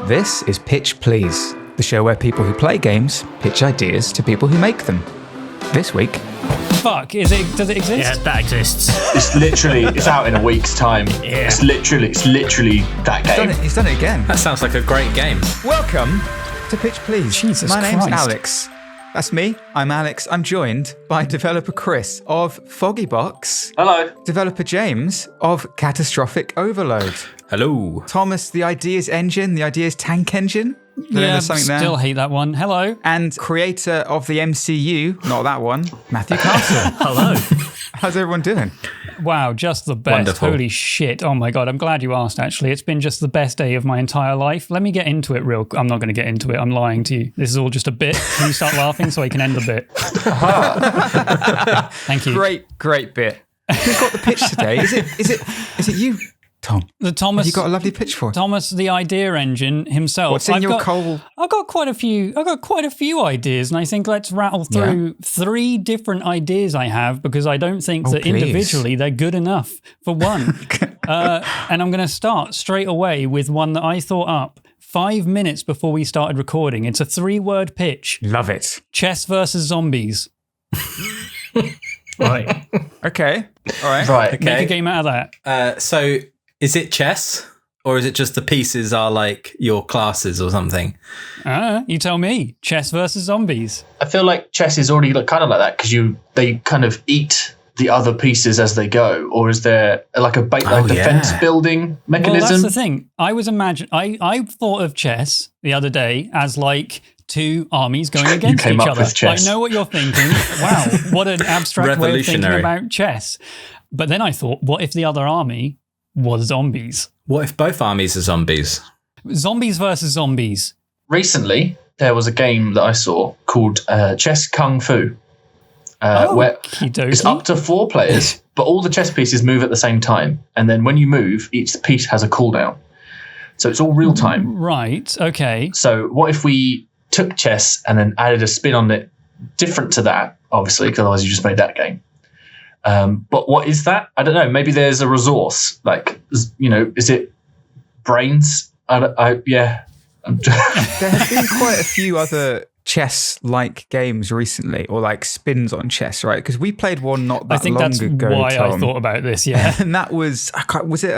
This is Pitch Please, the show where people who play games pitch ideas to people who make them. This week... Fuck, does it exist? Yeah, that exists. It's out in a week's time. Yeah. It's literally that game. He's done it again. That sounds like a great game. Welcome to Pitch Please. Jesus My name's Christ. Alex. That's me. I'm Alex. I'm joined by developer Chris of Foggybox. Hello. Developer James of Catastrophic Overload. Hello. Thomas, the Ideas Engine, the Ideas Tank Engine. Yeah, Something there. still hate that one. Hello. And creator of the MCU, not that one, Matthew Castle. Hello. How's everyone doing? Wow, just the best. Wonderful. Holy shit. Oh my God, I'm glad you asked, actually. It's been just the best day of my entire life. Let me get into it I'm not going to get into it. I'm lying to you. This is all just a bit. Can you start laughing so I can end the bit? Thank you. Great bit. Who's got the pitch today? Is it you, Tom? The Thomas. Have you got a lovely pitch for it? Thomas, the idea engine himself. What's in your coal? I've got quite a few ideas, and I think let's rattle through 3 different ideas I have, because I don't think that please. individually they're good enough for one. And I'm going to start straight away with one that I thought up 5 minutes before we started recording. It's a 3-word pitch. Love it. Chess versus zombies. Right. Okay. All right. Right. Make a game out of that. So is it chess, or is it just the pieces are like your classes or something? You tell me. Chess versus zombies. I feel like chess is already kind of like that because they kind of eat the other pieces as they go, or is there like a defense building mechanism? Well, that's the thing. I thought of chess the other day as like 2 armies going against came each up other. with chess. I know what you're thinking. Wow, what an abstract way of thinking Revolutionary. about chess. But then I thought, what if the other army was zombies? What if both armies are zombies? Zombies versus zombies. Recently, there was a game that I saw called Chess Kung Fu. Where Okey-dokey. it's up to 4 players, but all the chess pieces move at the same time. And then when you move, each piece has a cooldown. So it's all real time. Right, okay. So what if we took chess and then added a spin on it different to that, obviously, because otherwise you just made that game. But what is that? I don't know. Maybe there's a resource. Like, is it brains? Yeah. There have been quite a few other chess-like games recently, or like spins on chess, right? Because we played one not that I think long that's ago, why Tom. I thought about this, yeah. And that was it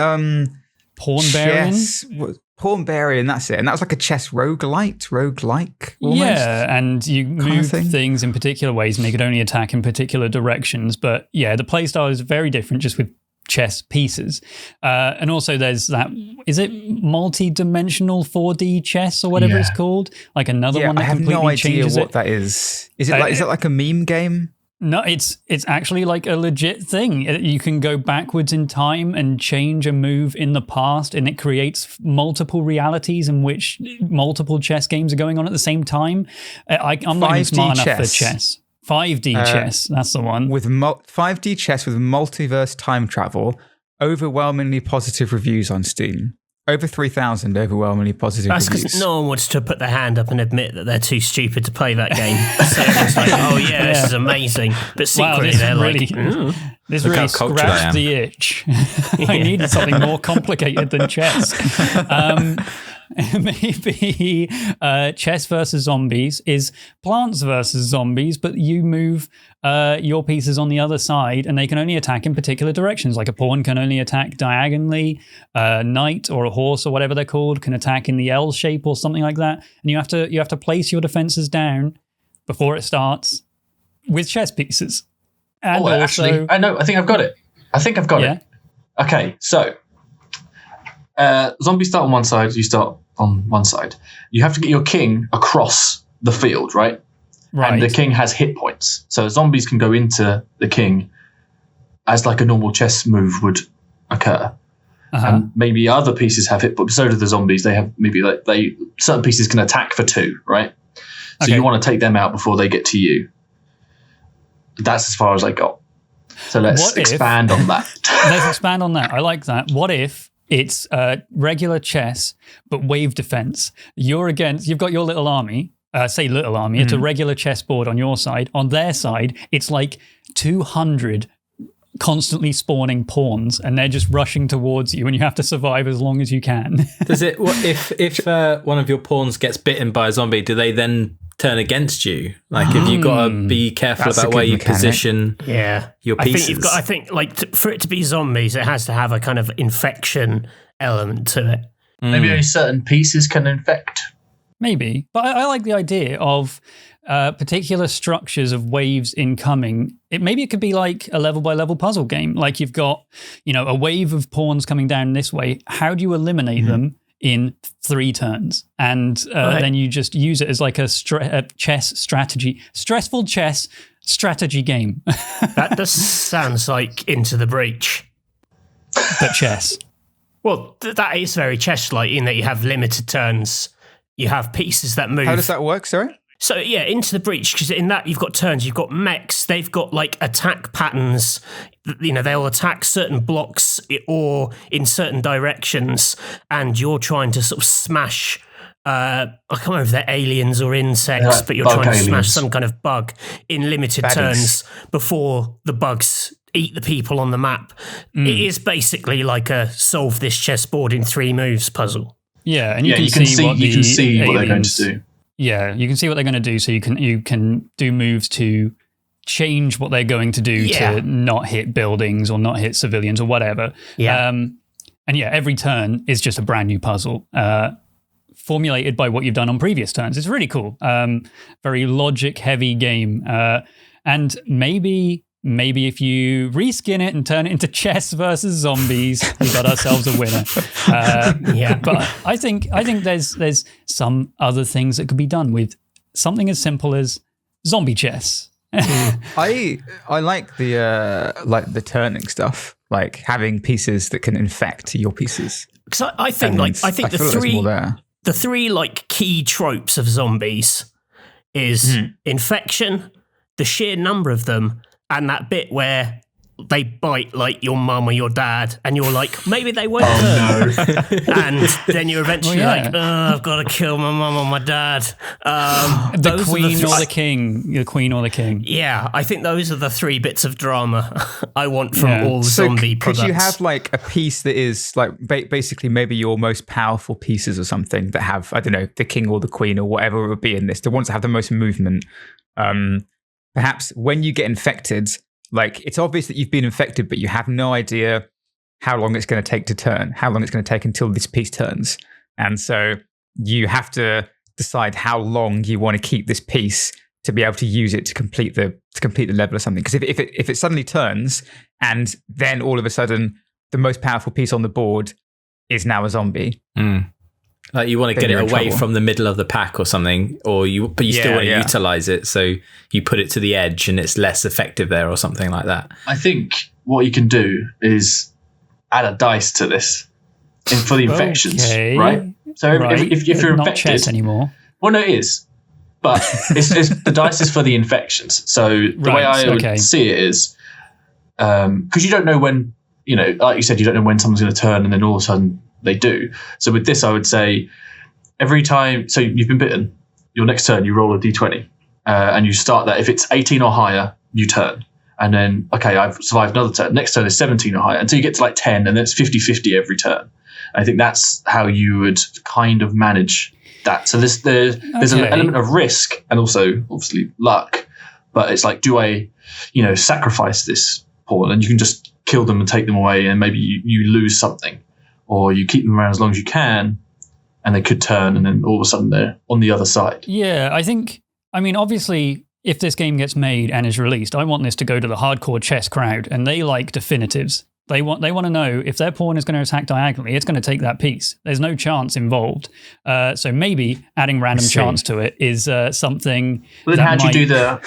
Pornbarian? Pornbarian, that's it. And that was like a chess roguelike almost. Yeah, and you kind of move thing. things in particular ways and they could only attack in particular directions. But yeah, the playstyle is very different just with chess pieces. And also there's that, is it multi-dimensional 4D chess or whatever it's called? Like another one that I have completely no idea changes what it. that is. Is it like a meme game? No, it's actually like a legit thing. You can go backwards in time and change a move in the past, and it creates multiple realities in which multiple chess games are going on at the same time. I'm not even smart enough for chess. 5D chess, that's the one. With 5D chess with multiverse time travel, overwhelmingly positive reviews on Steam. Over 3,000 overwhelmingly positive That's reviews. because no one wants to put their hand up and admit that they're too stupid to play that game. So it's like, oh yeah, this is amazing. But secretly this they're really, like, this Look really how cultured I scratched am. the itch. I needed something more complicated than chess. Maybe chess versus zombies is plants versus zombies, but you move your pieces on the other side and they can only attack in particular directions. Like a pawn can only attack diagonally, a knight or a horse or whatever they're called can attack in the L shape or something like that. And you have to place your defenses down before it starts with chess pieces. And actually, I know. I think I've got it. Yeah. Okay, so zombies start on one side. You start on one side. You have to get your king across the field, right? Right. And the king has hit points. So zombies can go into the king as like a normal chess move would occur. And maybe other pieces have hit points. So do the zombies. They have maybe certain pieces can attack for 2, right? So you want to take them out before they get to you. That's as far as I got. So let's expand on that. Let's expand on that. I like that. What if it's regular chess, but wave defense? You've got your little army. Say little army. It's a regular chessboard on your side. On their side, it's like 200 constantly spawning pawns, and they're just rushing towards you, and you have to survive as long as you can. Does it? If one of your pawns gets bitten by a zombie, do they then turn against you? Like, have you got to be careful about where you position your pieces? I think for it to be zombies, it has to have a kind of infection element to it. Maybe only certain pieces can infect. Maybe, but I like the idea of particular structures of waves incoming. Maybe it could be like a level by level puzzle game. Like you've got, a wave of pawns coming down this way. How do you eliminate them in 3 turns? And then you just use it as like a chess strategy, stressful chess strategy game. That just sounds like Into the Breach. But chess. Well, that is very chess-like in that you have limited turns. You have pieces that move. How does that work, sorry? So, yeah, Into the Breach, because in that you've got turns, you've got mechs, they've got like attack patterns. They'll attack certain blocks or in certain directions, and you're trying to sort of smash. I can't remember if they're aliens or insects, but you're trying to smash some kind of bug in limited turns before the bugs eat the people on the map. It is basically like a solve this chessboard in 3 moves puzzle. Yeah, and you can see what they're going to do. Yeah, you can see what they're going to do, so you can do moves to change what they're going to do to not hit buildings or not hit civilians or whatever. Yeah. And every turn is just a brand new puzzle, formulated by what you've done on previous turns. It's really cool. Very logic-heavy game. And maybe if you reskin it and turn it into chess versus zombies, we got ourselves a winner. But I think there's some other things that could be done with something as simple as zombie chess. I like the turning stuff, like having pieces that can infect your pieces. Because I think the three like key tropes of zombies is infection, the sheer number of them, and that bit where they bite like your mum or your dad, and you're like, maybe they won't hurt. No. And then you're eventually like, I've got to kill my mum or my dad. The queen or the king. The queen or the king. Yeah, I think those are the 3 bits of drama I want from all zombie products. Could you have like a piece that is like basically maybe your most powerful pieces or something that have, I don't know, the king or the queen or whatever it would be in this, the ones that have the most movement. Perhaps when you get infected, like it's obvious that you've been infected, but you have no idea how long it's going to take to turn, how long it's going to take until this piece turns. And so you have to decide how long you want to keep this piece to be able to use it to complete the level or something. Because if it suddenly turns and then all of a sudden the most powerful piece on the board is now a zombie. Like you want to get it away from the middle of the pack or something, but you still want to utilize it, so you put it to the edge and it's less effective there or something like that. I think what you can do is add a dice to this for the infections, right? So if you're infected, not chess anymore. Well, no, it is, but it's the dice is for the infections. So the way I would see it is because you don't know when, like you said, you don't know when someone's going to turn, and then all of a sudden they do. So with this, I would say every time, so you've been bitten, your next turn, you roll a d20 and you start that. If it's 18 or higher, you turn. And then, okay, I've survived another turn. Next turn is 17 or higher until you get to like 10, and then it's 50-50 every turn. And I think that's how you would kind of manage that. So there's an element of risk and also obviously luck, but it's like, do I, sacrifice this pawn? And you can just kill them and take them away, and maybe you lose something. Or you keep them around as long as you can, and they could turn, and then all of a sudden they're on the other side. Yeah, obviously, if this game gets made and is released, I want this to go to the hardcore chess crowd, and they like definitives. They want to know if their pawn is going to attack diagonally, it's going to take that piece. There's no chance involved. So maybe adding random chance to it is something. Well, then how do you do the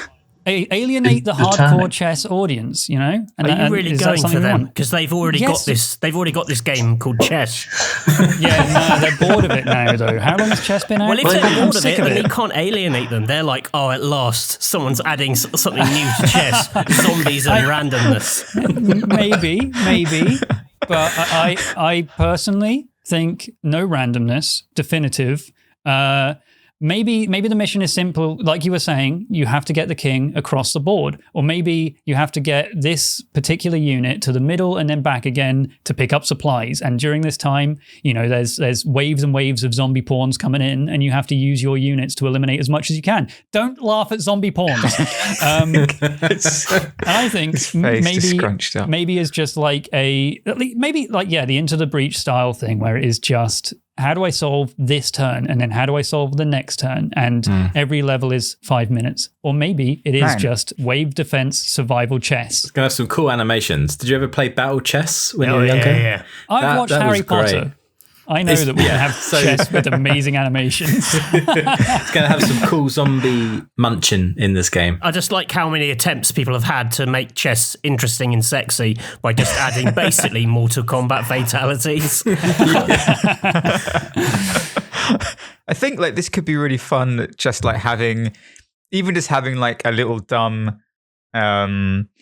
alienate the hardcore chess audience, And are you really going for them? Because they've already got this. They've already got this game called chess. They're bored of it now, though. How long has chess been out? Well, if they're bored of it, then you can't alienate them. They're like, oh, at last, someone's adding something new to chess: zombies and randomness. Maybe, but I personally think no randomness, definitive. maybe the mission is simple. Like you were saying, you have to get the king across the board. Or maybe you have to get this particular unit to the middle and then back again to pick up supplies. And during this time, there's waves and waves of zombie pawns coming in, and you have to use your units to eliminate as much as you can. Don't laugh at zombie pawns. I think maybe it's just like the Into the Breach style thing where it is just, how do I solve this turn? And then how do I solve the next turn? And every level is 5 minutes. Or maybe it is just wave defense survival chess. It's going to have some cool animations. Did you ever play Battle Chess when you were younger? Yeah. I've watched Harry Potter. Great. I know that we can have chess with amazing animations. It's going to have some cool zombie munching in this game. I just like how many attempts people have had to make chess interesting and sexy by just adding basically Mortal Kombat fatalities. I think like this could be really fun, just like having like a little dumb kind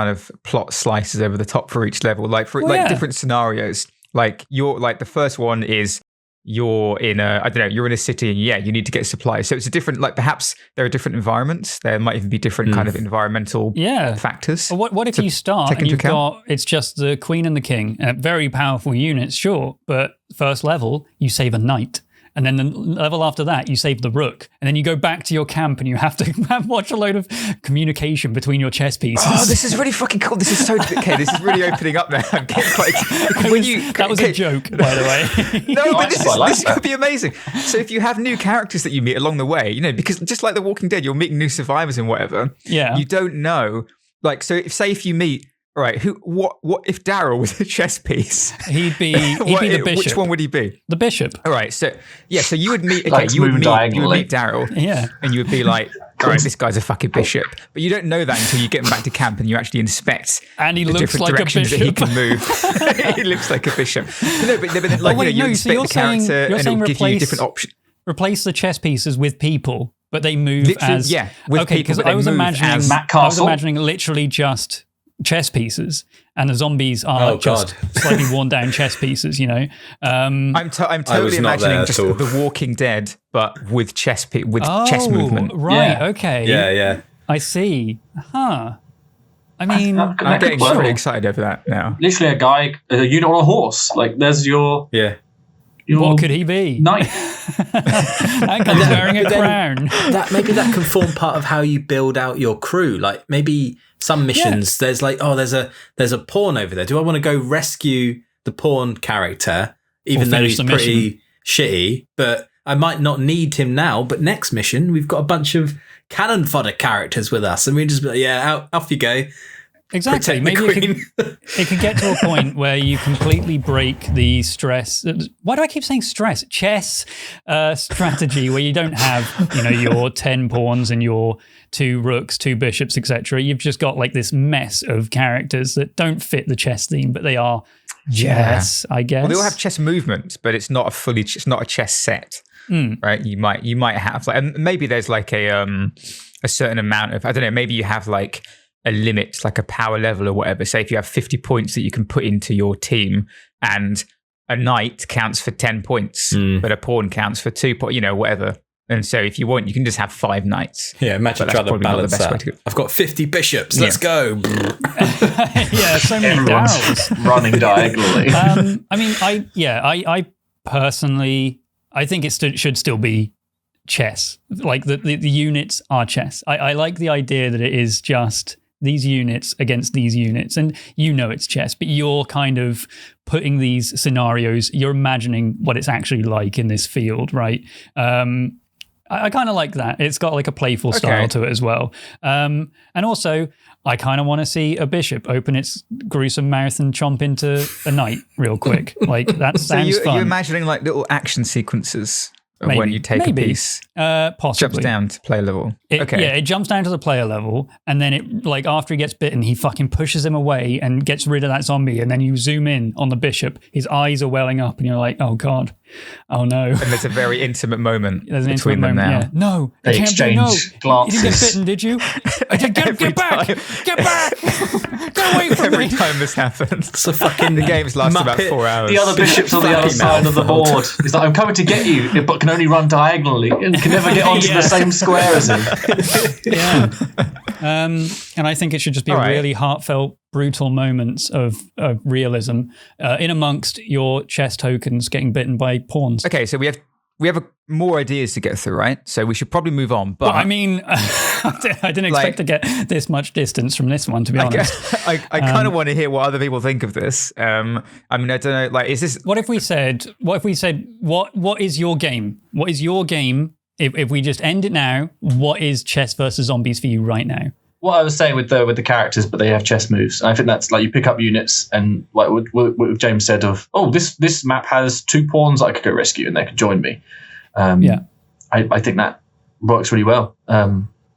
of plot slices over the top for each level, like different scenarios. Like the first one is you're in a city and you're in a city and you need to get supplies. So it's a different, like perhaps there are different environments. There might even be different kind of environmental factors. What if you start and you've got, it's just the queen and the king, very powerful units, sure. But first level, you save a knight. And then the level after that, you save the rook. And then you go back to your camp and you have to watch a load of communication between your chess pieces. Oh, this is really fucking cool. This is so okay. This is really opening up now. I'm getting quite that was a joke, by the way. No, but this could be amazing. So if you have new characters that you meet along the way, because just like The Walking Dead, you're meeting new survivors and whatever. Yeah. You don't know. Like, so if you meet, all right, what if Daryl was a chess piece? He'd be the bishop. Which one would he be? The bishop. All right, so you would meet you would meet Daryl. Yeah. And you would be like, all right, this guy's a fucking bishop. But you don't know that until you get him back to camp and you actually inspect and he the looks different like directions a that he bishop. can move. He looks like a bishop. No, but you inspect the character and it'll give you different options. Replace the chess pieces with people, but they move with people, because I was imagining literally just chess pieces, and the zombies are just slightly worn down chess pieces. I'm totally imagining just The Walking Dead, but with chess chess movement. Right? Okay. Yeah. I see. Huh. I mean, I'm getting pretty excited over that now. Literally, a unit on a horse. Like, there's your what could he be? Knight. That guy's wearing a crown. Maybe that can form part of how you build out your crew. Like maybe some missions, there's like, there's a pawn over there. Do I want to go rescue the pawn character, even though he's pretty shitty? But I might not need him now. But next mission, we've got a bunch of cannon fodder characters with us, and we just be like, off you go. Exactly. Maybe it could get to a point where you completely break the stress. Why do I keep saying stress? Chess strategy where you don't have, your 10 pawns and your 2 rooks, 2 bishops, etc. You've just got like this mess of characters that don't fit the chess theme, but they are chess, I guess. Well, they all have chess movements, but it's not a chess set, right? You might have like, and maybe there's like a certain amount of, I don't know, maybe you have like a limit, like a power level or whatever. Say if you have 50 points that you can put into your team, and a knight counts for 10 points, but a pawn counts for 2 points, whatever. And so if you want, you can just have 5 knights. Yeah, imagine trying to balance that. I've got 50 bishops. Let's go. Yeah, so many barrels running diagonally. I personally, I think it should still be chess. Like the units are chess. I like the idea that it is just these units against these units, and it's chess, but you're kind of putting these scenarios, you're imagining what it's actually like in this field, right? I kind of like that. It's got like a playful style to it as well. And also, I kind of want to see a bishop open its gruesome mouth and chomp into a knight real quick. Like, that sounds fun. You're imagining like little action sequences when you take a piece. Possibly. Jumps down to player level. Yeah, it jumps down to the player level, and then it, like, after he gets bitten, he fucking pushes him away and gets rid of that zombie, and then you zoom in on the bishop. His eyes are welling up, and you're like, oh god. Oh no! And there's a very intimate moment There's an between intimate them moment, now. yeah. No, They it can't be, exchange glances. You didn't get bitten, did you? I said, get back! Get back! Get away from Every me! time this happens, It's a fucking the games last about Muppet. 4 hours. The other bishop's on the other side of the board. He's like, I'm coming to get you, but can only run diagonally and can never get onto the same square as him. Yeah. And I think it should just be All a right. really heartfelt, brutal moments of realism in amongst your chess tokens getting bitten by pawns. Okay, so we have more ideas to get through, right? So we should probably move on. But Well, I mean, I didn't expect to get this much distance from this one, to be honest. I kind of want to hear what other people think of this. I mean, I don't know. Like, is this? What if we said, what is your game? What is your game? If we just end it now, what is chess versus zombies for you right now? What I was saying with the characters, but they have chess moves. And I think that's like you pick up units and like what James said of, oh, this map has 2 pawns I could go rescue and they could join me. I think that works really well.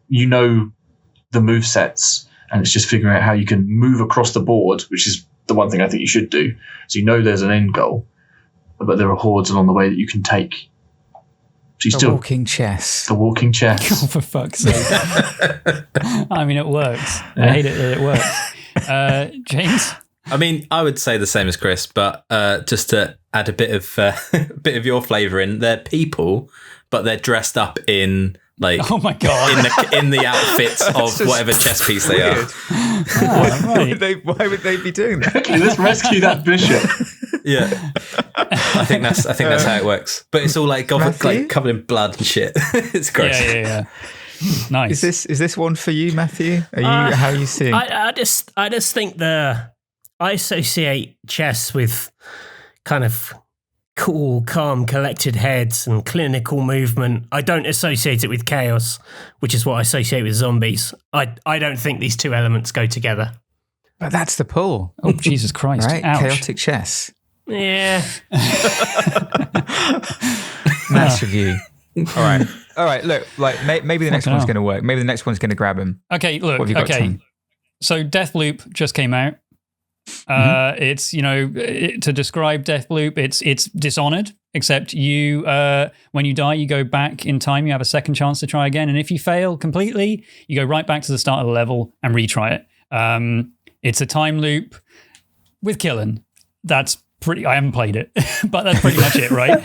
You know the move sets, and it's just figuring out how you can move across the board, which is the one thing I think you should do. So you know there's an end goal, but there are hordes along the way that you can take. So you still Walking chess. the walking chess. Oh, for fuck's sake. I mean, it works. I hate it that it works. James? I mean, I would say the same as Chris, but just to add a bit of your flavour in, they're people, but they're dressed up in like Oh my God. in the outfits of whatever chess piece they are. Weird. Oh, right. Why would they be doing that? Let's rescue that bishop. Yeah, I think that's how it works. But it's all like Matthew? covered in blood and shit. It's gross. Yeah. Nice. Is this one for you, Matthew? How are you seeing? I just think I associate chess with kind of cool, calm, collected heads and clinical movement. I don't associate it with chaos, which is what I associate with zombies. I don't think these two elements go together. But that's the pull, Oh, Jesus Christ. right? Ouch. Chaotic chess. Yeah. Nice review. All right. Look, like maybe the next Fucking one's hell. going to work. Maybe the next one's going to grab him. Okay, look. What have you got, Okay. Tom? So Deathloop just came out. It's, to describe Deathloop, it's Dishonored, except you, when you die, you go back in time, you have a second chance to try again. And if you fail completely, you go right back to the start of the level and retry it. It's a time loop with killing. I haven't played it, but that's pretty much it, right?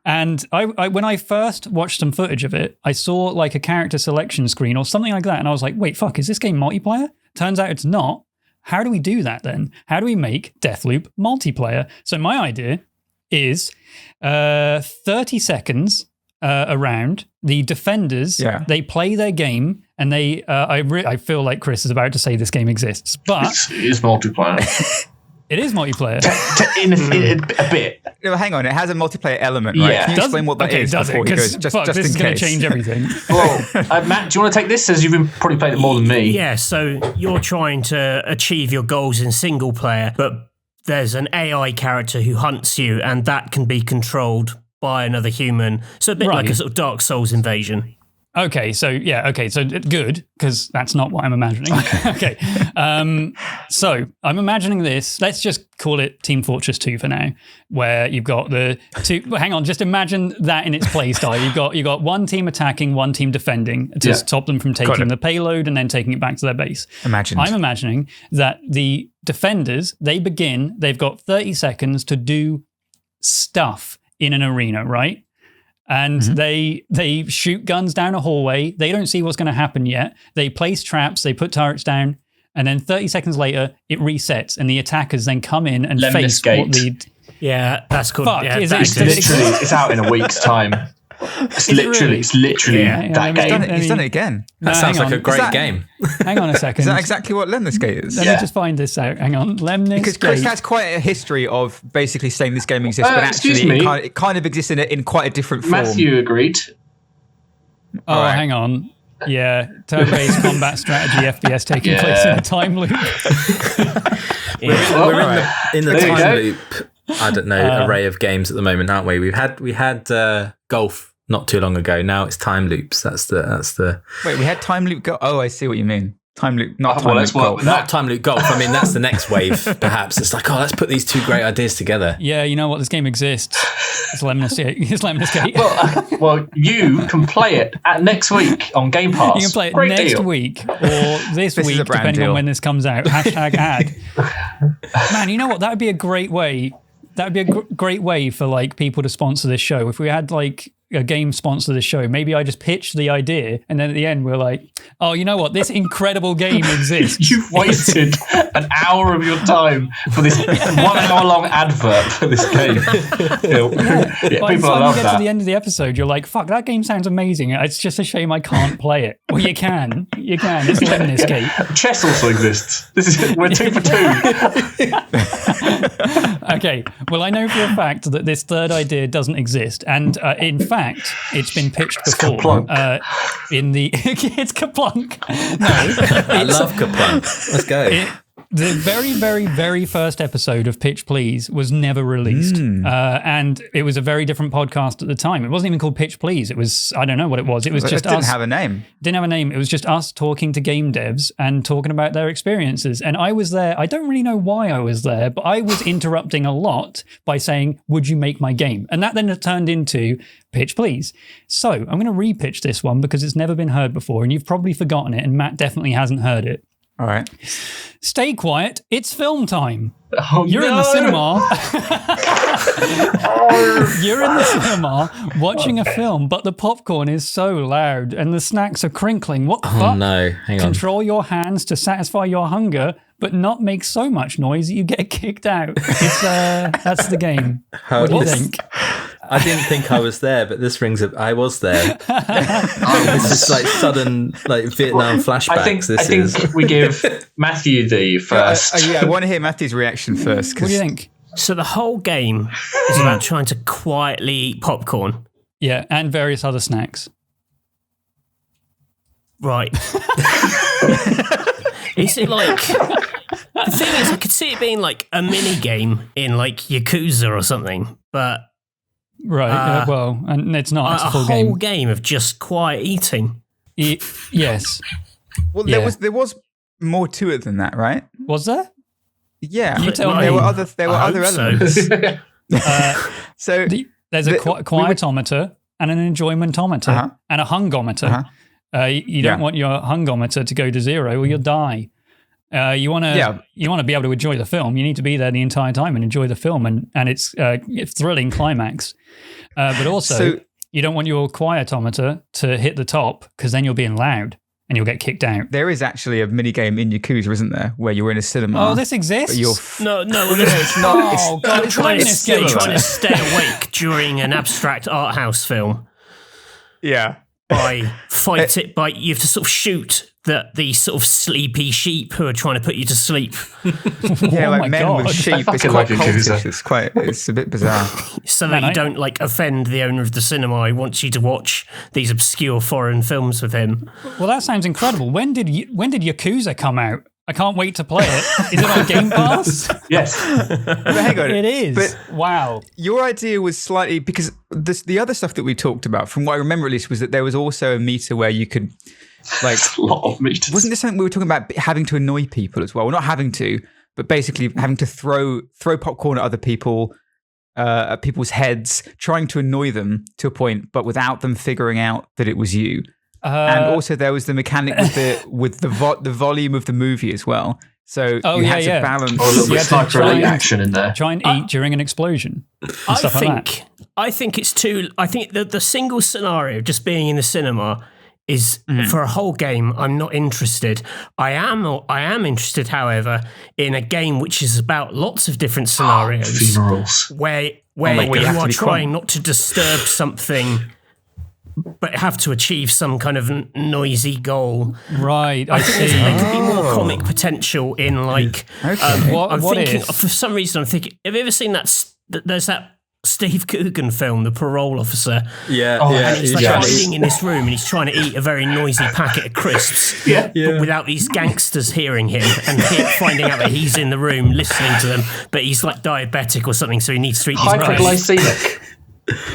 And I when I first watched some footage of it, I saw like a character selection screen or something like that. And I was like, wait, fuck, is this game multiplayer? Turns out it's not. How do we do that then? How do we make Deathloop multiplayer? So my idea is 30 seconds around, the defenders, they play their game, and they, I feel like Chris is about to say this game exists, but It is multiplayer. it is multiplayer. in a bit. No, hang on. It has a multiplayer element, right? Yeah. Can you explain what that is does before it? he goes? 'Cause, Just fuck, this in is going case. to change everything. Well, Matt, do you want to take this as you've probably played it more than me? Yeah, so you're trying to achieve your goals in single player, but there's an AI character who hunts you, and that can be controlled by another human. So a bit like a sort of Dark Souls invasion. Okay, so good, because that's not what I'm imagining. Okay. So I'm imagining this, let's just call it Team Fortress 2 for now, where you've got the two, hang on, just imagine that in its play style. You've got one team attacking, one team defending to stop them from taking the payload and then taking it back to their base. I'm imagining that the defenders, they've got 30 seconds to do stuff in an arena, right? And they shoot guns down a hallway. They don't see what's going to happen yet. They place traps. They put turrets down. And then 30 seconds later, it resets. And the attackers then come in and face what the... Yeah, that's cool. Fuck, yeah, is that's it- It's out in a week's time. It's literally that game. He's done it again. That sounds like a great game. Hang on a second. Is that exactly what Lemnis Gate is? Let me just find this out. Hang on. Lemnis Because Chris Gate. has quite a history of basically saying this game exists, but excuse actually me. it kind of exists in quite a different form. Matthew agreed. Oh, hang on. Yeah, turn-based combat strategy FPS taking place in a time loop. We're in the There you time go. loop. I don't know, array of games at the moment, aren't we? We had golf not too long ago. Now it's time loops. That's the. Wait, we had time loop go. Oh, I see what you mean. Time loop, not well, time let's loop work golf. with Not time loop golf. I mean, that's the next wave, perhaps. It's like, let's put these two great ideas together. Yeah, you know what? This game exists. It's Lemon Escape. It's Lemon Escape. Well, you can play it next week on Game Pass. You can play it Great next deal. week or this This is week, a brand depending deal. on when this comes out. #ad. Man, you know what? That would be a great way. That would be a great way for like people to sponsor this show. If we had like a game sponsor this show, maybe I just pitch the idea, and then at the end we're like, "Oh, you know what? This incredible game exists." You've wasted an hour of your time for this 1 hour long advert for this game. Yeah, By the people time you love get that. to the end of the episode, you're like, "Fuck, that game sounds amazing." It's just a shame I can't play it. Well, you can. It's Lemon Escape. Chess also exists. We're 2 for 2. Okay, well, I know for a fact that this third idea doesn't exist, and in fact, it's been pitched before. Kaplunk. It's Kaplunk. No, I love Kaplunk. Let's go. The very, very, very first episode of Pitch Please was never released. And it was a very different podcast at the time. It wasn't even called Pitch Please. It was, I don't know what it was. It was just It didn't us. have a name. Didn't have a name. It was just us talking to game devs and talking about their experiences. And I was there. I don't really know why I was there, but I was interrupting a lot by saying, "Would you make my game?" And that then turned into Pitch Please. So I'm going to re-pitch this one because it's never been heard before and you've probably forgotten it and Matt definitely hasn't heard it. All right. Stay quiet. It's film time. Oh, You're in the cinema. You're in the cinema watching a film, but the popcorn is so loud and the snacks are crinkling. What the Oh, fuck? no. Hang on. Control your hands to satisfy your hunger, but not make so much noise that you get kicked out. It's that's the game. What do you think? I didn't think I was there, but this rings up. I was there. This is like sudden, like Vietnam flashbacks. I think we give Matthew the first. I want to hear Matthew's reaction first. What do you think? So the whole game is about trying to quietly eat popcorn. Yeah, and various other snacks. Right. Is it like... The thing is, I could see it being like a mini game in like Yakuza or something, but... Right. Well, and it's not. It's a full whole game. game of just quiet eating. Yes. Well, Yeah. there was more to it than that, right? Was there? Yeah. You tell there me. were other other hope so. elements. So There's a quietometer and an enjoymentometer and a hungometer. You don't want your hungometer to go to 0 or you'll die. You want to be able to enjoy the film. You need to be there the entire time and enjoy the film, and it's a thrilling climax. But also, you don't want your quietometer to hit the top because then you're being loud and you'll get kicked out. there is actually a mini game in Yakuza, isn't there, where you're in a cinema? Oh, this exists? But you're It's not. Oh, God, it's trying Lemon Escape. to stay awake during an abstract art house film. yeah. By you have to sort of shoot the sort of sleepy sheep who are trying to put you to sleep, Yeah, Oh like my men God. with sheep. It's fucking quite like Yakuza. cultish. It's a bit bizarre. so that you don't like offend the owner of the cinema who wants you to watch these obscure foreign films with him. Well, that sounds incredible. When did Yakuza come out? I can't wait to play it. Is it on Game Pass? Yes. But hang on. It is. But Wow. your idea was slightly, because the other stuff that we talked about, from what I remember at least, was that there was also a meter where you could, like, A lot of meters. wasn't this something we were talking about having to annoy people as well? Well, not having to, but basically having to throw popcorn at other people, at people's heads, trying to annoy them to a point, but without them figuring out that it was you. And also there was the mechanic with the volume of the movie as well. So you had to balance. Or a little You bit had to sniper try elite and- action in there. Try and eat during an explosion. I stuff like that. think it's too. I think the single scenario of just being in the cinema is for a whole game. I'm not interested. I am interested, however, in a game which is about lots of different scenarios Funerals. where God. you have to are be trying quiet. not to disturb something, but have to achieve some kind of noisy goal. Right. I see. There could be more comic potential in like. What I'm thinking if? for some reason. I'm thinking. Have you ever seen that? There's that Steve Coogan film, The Parole Officer. Yeah, And he's like yeah. hiding in this room and he's trying to eat a very noisy packet of crisps. Yeah. But without these gangsters hearing him and finding out that he's in the room listening to them, but he's like diabetic or something, so he needs to eat these crisps. Hyperglycemic.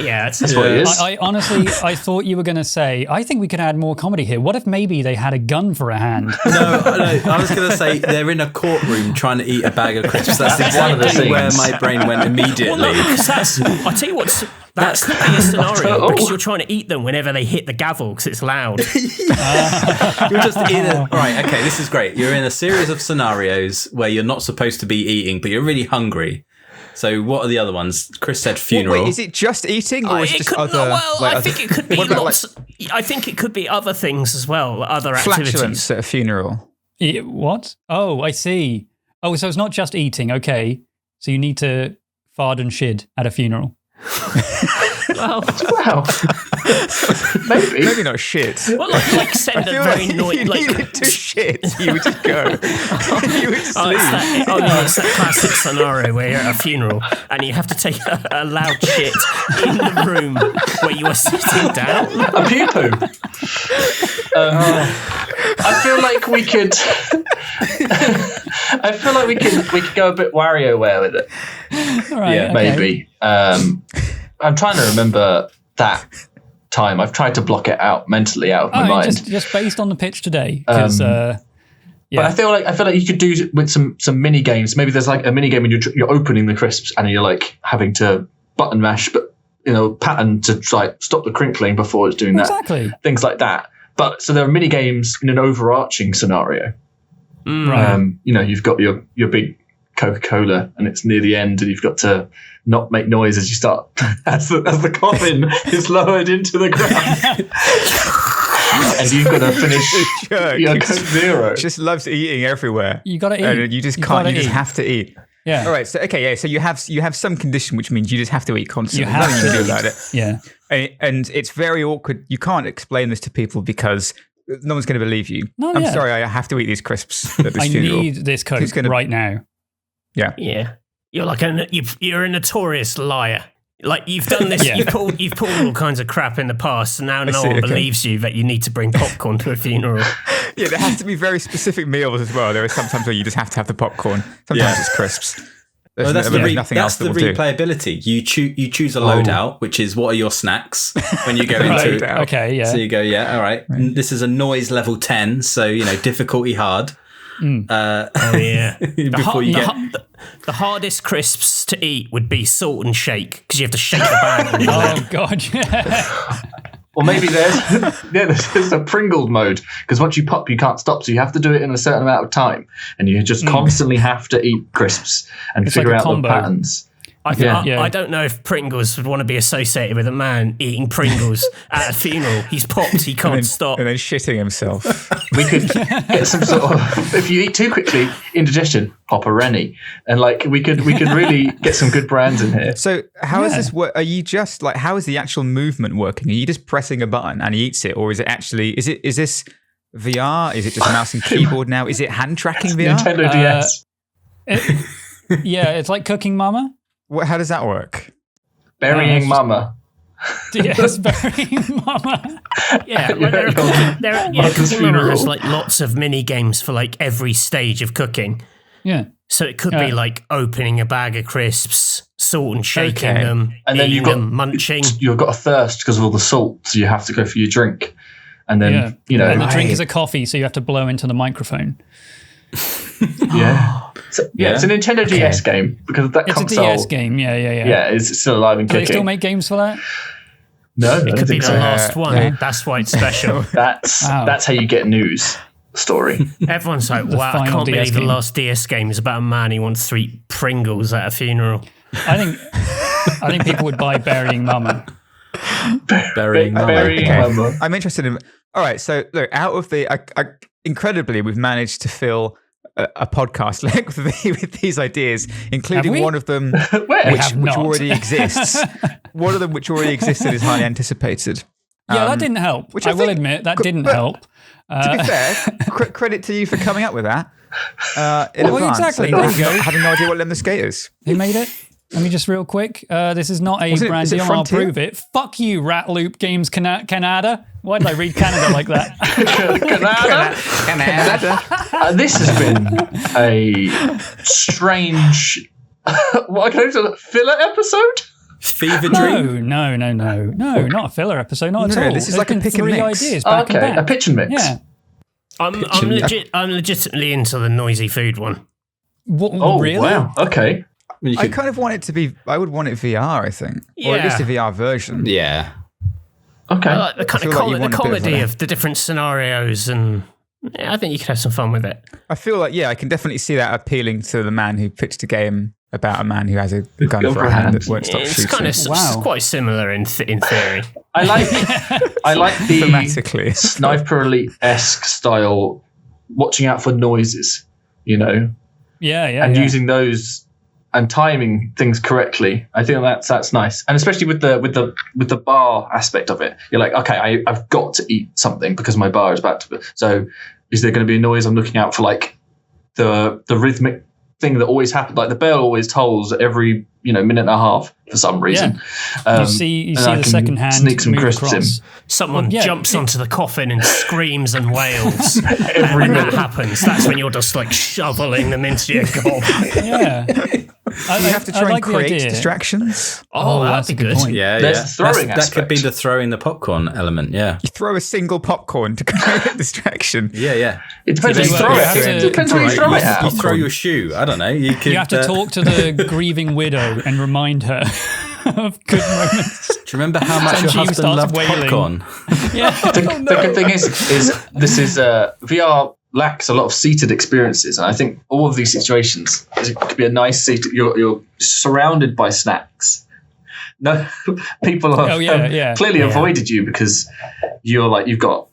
Yeah, That's what it is. I honestly, I thought you were going to say, I think we could add more comedy here. What if maybe they had a gun for a hand? No, I was going to say they're in a courtroom trying to eat a bag of crisps. That's one of the exactly where things. my brain went immediately. Well, no, because I tell you what, that could be a scenario because you're trying to eat them whenever they hit the gavel because it's loud. You're just in a... Right, okay, this is great. You're in a series of scenarios where you're not supposed to be eating, but you're really hungry. So what are the other ones? Chris said funeral. Wait, is it just eating, or is it just other? I think it could be lots. I think it could be other things as well, other activities. Flatulence at a funeral. What? Oh, I see. Oh, so it's not just eating. Okay. So you need to fart and shit at a funeral. Well, Wow. Maybe not shit. well, like send a very noisy. You needed to shit. You would just go. You would sleep. It's that classic scenario where you're at a funeral and you have to take a loud shit in the room where you are sitting down. a poo-poo. I feel like we could. I feel like we could go a bit WarioWare with it. All right, Yeah, okay. Maybe. I'm trying to remember that time. I've tried to block it out mentally out of my mind. Just based on the pitch today, because But I feel like you could do with some mini games. Maybe there's like a mini game and you're opening the crisps and you're like having to button mash, but pattern to try stop the crinkling before it's doing that. Exactly. Things like that. But so there are mini games in an overarching scenario. Right. You've got your big Coca-Cola and it's near the end and you've got to not make noise as you start as the coffin is lowered into the ground. And you've got to finish your Coke Zero. Just loves eating everywhere. You got to eat. And you just can't. You just have to eat. Yeah. All right. So so you have some condition, which means you just have to eat constantly. You have Nothing you to can do about it. Yeah. And it's very awkward. You can't explain this to people because no one's going to believe you. No, I'm yeah. sorry, I have to eat these crisps at this I funeral. need this Coke right now. Yeah. Yeah, you're like you're a notorious liar. Like you've done this, Yeah. you've pulled all kinds of crap in the past, and now no one believes you that you need to bring popcorn to a funeral. Yeah, there has to be very specific meals as well. There are sometimes where you just have to have the popcorn. Sometimes it's crisps. Well, that's nothing the else that will do. replayability. You choose a loadout, which is what are your snacks when you go into it. Okay, yeah. So you go, yeah, all right. This is a noise level 10, so difficulty hard. Oh yeah. Before you get the hardest crisps to eat would be salt and shake because you have to shake the bag. Oh god, yeah. Or maybe there's a Pringled mode because once you pop, you can't stop. So you have to do it in a certain amount of time, and you just constantly have to eat crisps and It's figure like a out combo. the patterns. I don't know if Pringles would want to be associated with a man eating Pringles at a funeral. He's popped, he can't stop. And then shitting himself. We could get some sort of, if you eat too quickly, indigestion, pop a Rennie, and we could really get some good brands in here. So how is this work? Are you just how is the actual movement working? Are you just pressing a button and he eats it, or is it actually is this VR? Is it just mouse and keyboard now? Is it hand tracking VR? Nintendo DS. Yeah, it's like Cooking Mama. How does that work? Burying Mama. Yes, Burying Mama. Yeah, Cooking Mama has lots of mini games for every stage of cooking. Yeah. So it could be opening a bag of crisps, salt and shaking them, and then eating them, munching. You've got a thirst because of all the salt, so you have to go for your drink. And then, and the drink is a coffee, so you have to blow into the microphone. Yeah. It's a Nintendo DS game because that it's console. It's a DS game, yeah. Yeah, it's still alive and Do kicking. they still make games for that? No, it could be the last one. Yeah. That's why it's special. That's how you get news story. Everyone's like, wow, I can't believe the last DS game is about a man who wants to eat Pringles at a funeral. I think people would buy Burying Mama. burying Mama. I'm interested in. All right, so look, out of the incredibly, we've managed to fill a podcast length with these ideas, including one of them which already exists. One of them which already existed is highly anticipated. Yeah, that didn't help. Which I will admit, that didn't help. To be fair, credit to you for coming up with that in advance. Exactly. There you go. Having no idea what Lemon Skate is. Who made it? Let me just real quick. This is not a brand deal. I'll prove it. Fuck you, Rat Loop Games Canada. Why did I read Canada like that? Canada. This has been a strange, what can I say, filler episode? Fever Dream? No, not a filler episode, not at all. This is like a pick and 3 mix. ideas back and back. A pitch and mix. Yeah. I'm legitimately into the noisy food one. Really? Wow. Okay. I kind of want it to be. I would want it VR. I think, or at least a VR version. Yeah. Okay. I like the kind of like the comedy of the different scenarios, and I think you could have some fun with it. I feel like I can definitely see that appealing to the man who pitched a game about a man who has a gun for a hand that won't stop shooting. It's kind of quite similar in theory. I like the thematically Sniper Elite-esque style, watching out for noises, and using those and timing things correctly. I think that's nice, and especially with the bar aspect of it. You're like, okay, I've got to eat something because my bar is about to. So, is there going to be a noise? I'm looking out for like the rhythmic thing that always happens. Like the bell always tolls every minute and a half for some reason. You see the second hand sneak some move crisps across. in. Someone jumps onto the coffin and screams and wails. And when that happens, that's when you're just like shoveling them into your gob. Yeah. You have to try and create distractions. Oh, that's a good point. Yeah, There's throwing that could be the throwing the popcorn element. Yeah, you throw a single popcorn to create a distraction. Yeah. It depends where you throw it. It depends where you throw it at. You throw your shoe. I don't know. You have to talk to the grieving widow and remind her of good moments. Do you remember how much your husband loved popcorn? Yeah. The good thing is this is VR lacks a lot of seated experiences, and I think all of these situations it could be a nice seat. You're surrounded by snacks. No, people have clearly avoided you because you've got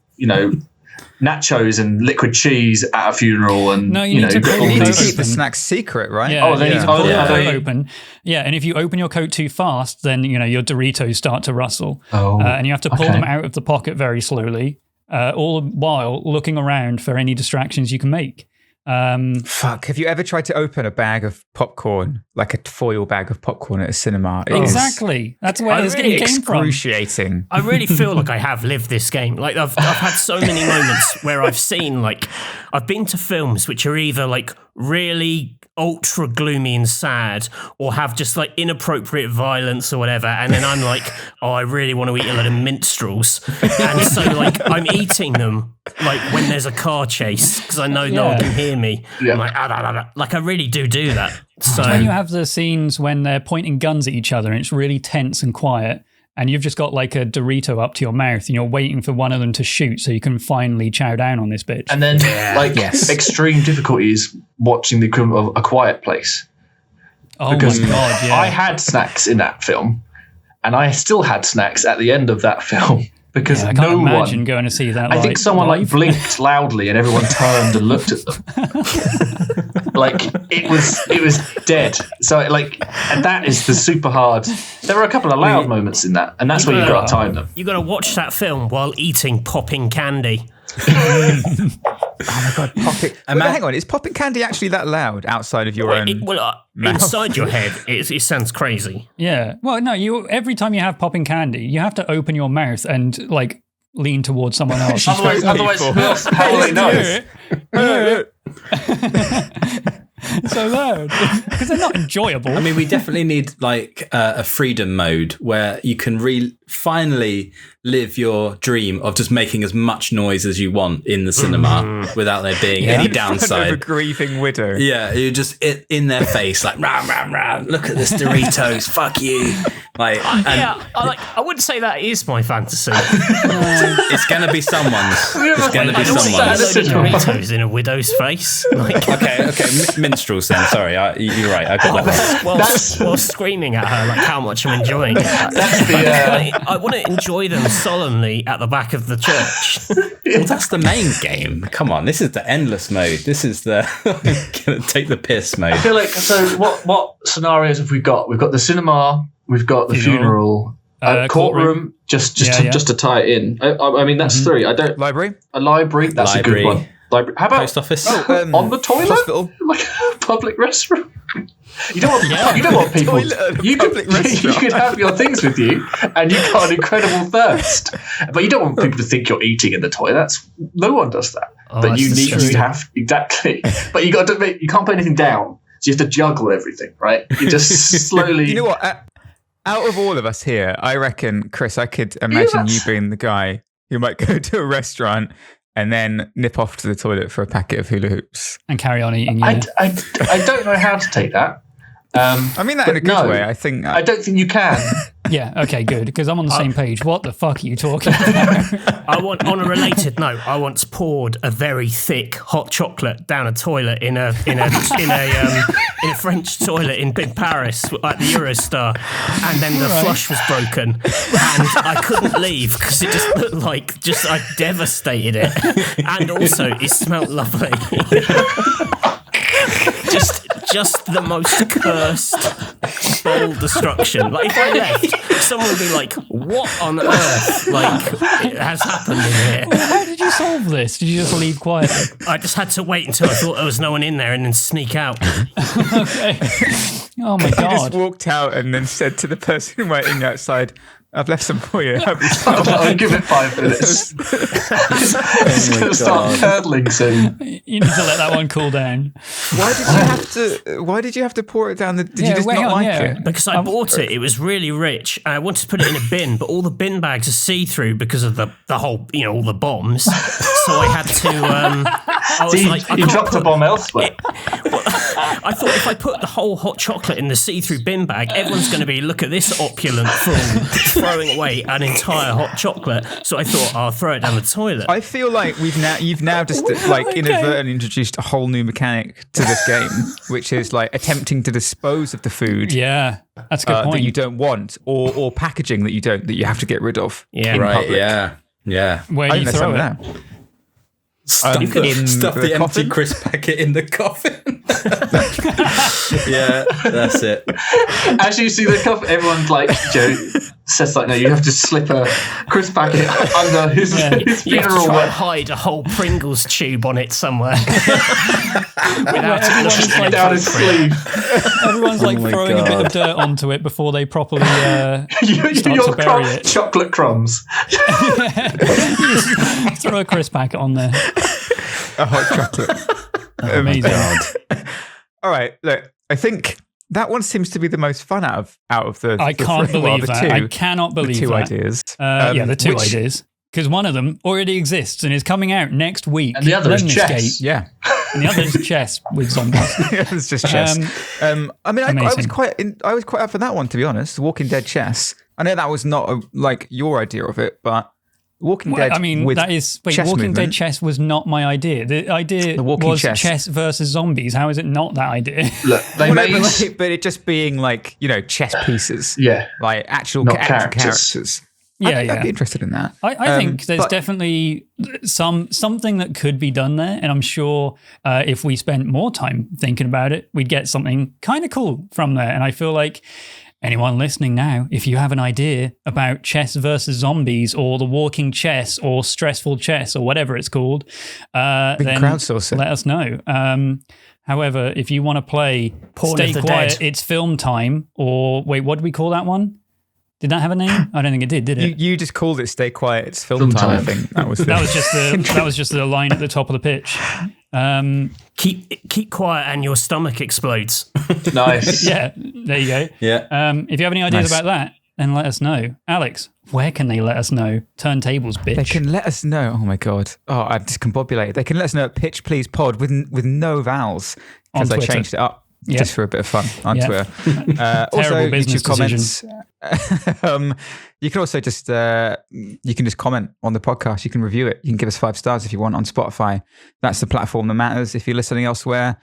nachos and liquid cheese at a funeral, and you need to keep the snacks secret, right? Yeah, they need to pull the coat open. Yeah, and if you open your coat too fast, then your Doritos start to rustle, and you have to pull them out of the pocket very slowly. All the while looking around for any distractions you can make. Fuck. Have you ever tried to open a bag of popcorn, like a foil bag of popcorn at a cinema? Exactly. That's where this game came from. Excruciating. I really feel like I have lived this game. Like I've had so many moments where I've seen I've been to films which are either like really ultra gloomy and sad or have just like inappropriate violence or whatever, and then I'm like, I really want to eat a lot of minstrels, and so like I'm eating them like when there's a car chase because I know no one can hear me. I'm like, like I really do that. So when you have the scenes when they're pointing guns at each other and it's really tense and quiet, and you've just got like a Dorito up to your mouth and you're waiting for one of them to shoot so you can finally chow down on this bitch. And then extreme difficulties watching the equivalent of A Quiet Place. Oh because my God, yeah. I had snacks in that film, and I still had snacks at the end of that film. Because I can't imagine going to see that. I think someone like blinked loudly and everyone turned and looked at them. Like it was dead. So and that is the super hard. There were a couple of loud moments in that, and that's where you've got to time them. You got to watch that film while eating popping candy. Oh my God, popping! Hang on, is popping candy actually that loud outside of your own? Inside your head, it sounds crazy. Yeah. Well, no. Every time you have popping candy, you have to open your mouth and like lean towards someone else. otherwise, how will they know? So loud because they're not enjoyable. I mean, we definitely need like a freedom mode where you can finally live your dream of just making as much noise as you want in the cinema without there being any downside. Of a grieving widow. Yeah, you're just in their face like, ram, ram, ram. Look at this Doritos, fuck you. I wouldn't say that is my fantasy. It's gonna be someone's. It's gonna be someone's. Doritos in a widow's face. Okay, minstrels then. Sorry, you're right. I got that wrong. While screaming at her like how much I'm enjoying it. I want to enjoy them solemnly at the back of the church. Well, that's the main game. Come on, this is the endless mode. This is the gonna take the piss mode. I feel like what scenarios have we got? We've got the cinema. We've got the funeral. Courtroom. Just to tie it in. I mean that's three. I don't library. A library. That's a good one. Library. How about post office? On the toilet? Hospital. Like a public restroom. You don't want people. You could have your things with you, and you've got an incredible thirst, but you don't want people to think you're eating in the toilet. No one does that. But you need to have exactly. But you got to. You can't put anything down, so you have to juggle everything, right? You just slowly. You know what? Out of all of us here, I reckon, Chris, I could imagine you being the guy who might go to a restaurant and then nip off to the toilet for a packet of hula hoops and carry on eating. I don't know how to take that. I mean that in a good way. I think. I don't think you can. Yeah. Okay. Good. Because I'm on the same page. What the fuck are you talking about? On a related note, I once poured a very thick hot chocolate down a toilet in a French toilet in Paris at the Eurostar, and then the flush was broken, and I couldn't leave because it just looked like I devastated it, and also it smelled lovely. Just the most cursed, bold destruction. Like, if I left, someone would be like, what on earth, it has happened in here? How did you solve this? Did you just leave quietly? I just had to wait until I thought there was no one in there and then sneak out. Okay. Oh, my You God. just walked out and then said to the person waiting outside, I've left some for you. I'll give it 5 minutes. It's going to start curdling soon. You need to let that one cool down. Why did you have to pour it down? Did you just not like it? Because I bought it. It was really rich. And I wanted to put it in a bin, but all the bin bags are see-through because of the whole, all the bombs. So I had to. You dropped a bomb elsewhere. I thought if I put the whole hot chocolate in the see-through bin bag, everyone's going to be, look at this opulent fool throwing away an entire hot chocolate. So I thought, I'll throw it down the toilet. I feel like you've now just inadvertently introduced a whole new mechanic to this game, which is attempting to dispose of the food. Yeah, that's a good point. That you don't want, or packaging that you have to get rid of. Yeah, in right. public. Yeah. Where do you throw it? Now. Stuff the empty crisp packet in the coffin. Yeah, that's it. As you see the coffin, everyone's says no, you have to slip a crisp packet under his you have to funeral. try and hide a whole Pringles tube on it somewhere. Without it Down his sleeve. Everyone's throwing a bit of dirt onto it before they properly start to bury it. Chocolate crumbs. Throw a crisp packet on there. A hot chocolate. Amazing. All right, look, I think that one seems to be the most fun out of the. I can't believe that. I cannot believe the two that. Ideas. The two ideas. Because one of them already exists and is coming out next week. And the other is chess. Yeah. And the other is chess with zombies. It's just chess. I mean, I was quite up for that one, to be honest. Walking Dead chess. I know that was not your idea of it, but Walking Dead. I mean, that is Walking Dead chess was not my idea. The idea was chess versus zombies. How is it not that idea? Look, but it just being chess pieces. Yeah, actual characters. Yeah, I'd be interested in that. I think there's definitely something that could be done there, and I'm sure if we spent more time thinking about it, we'd get something kind of cool from there. And I feel like anyone listening now, if you have an idea about chess versus zombies, or the walking chess, or stressful chess, or whatever it's called, then let us know. However, if you want to play Stay Quiet, It's Film Time, or wait, what did we call that one? Did that have a name? I don't think it did it? You just called it Stay Quiet, It's Film Time. I think that was just the line at the top of the pitch. Keep quiet and your stomach explodes. Nice. Yeah, there you go. Yeah. If you have any ideas about that, then let us know. Alex, where can they let us know? Turntables, bitch. They can let us know. Oh my god. Oh, I'm discombobulated. They can let us know at Pitch Please Pod with no vowels, because I changed it up. Yep. Just for a bit of fun on Twitter. Also, YouTube comments. You can also just comment on the podcast. You can review it. You can give us 5 stars if you want on Spotify. That's the platform that matters. If you're listening elsewhere,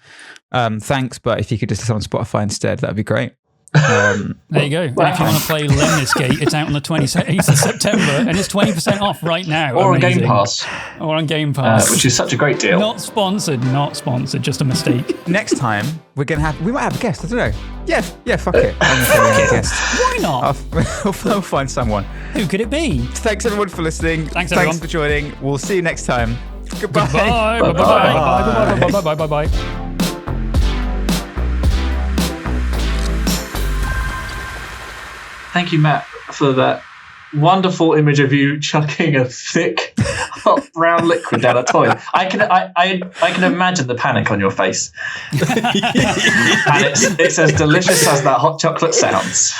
thanks. But if you could just listen on Spotify instead, that'd be great. There you go. And if you want to play Lemnis Gate, it's out on the 28th of September, and it's 20% off right now. Or on Game Pass. Which is such a great deal. Not sponsored, just a mistake. Next time, we might have a guest, I don't know. Yeah, fuck it. Why not? We'll find someone. Who could it be? Thanks everyone for listening. Thanks everyone for joining. We'll see you next time. Goodbye. Bye. Thank you, Matt, for that wonderful image of you chucking a thick, hot brown liquid down a toilet. I can imagine the panic on your face. And it's as delicious as that hot chocolate sounds.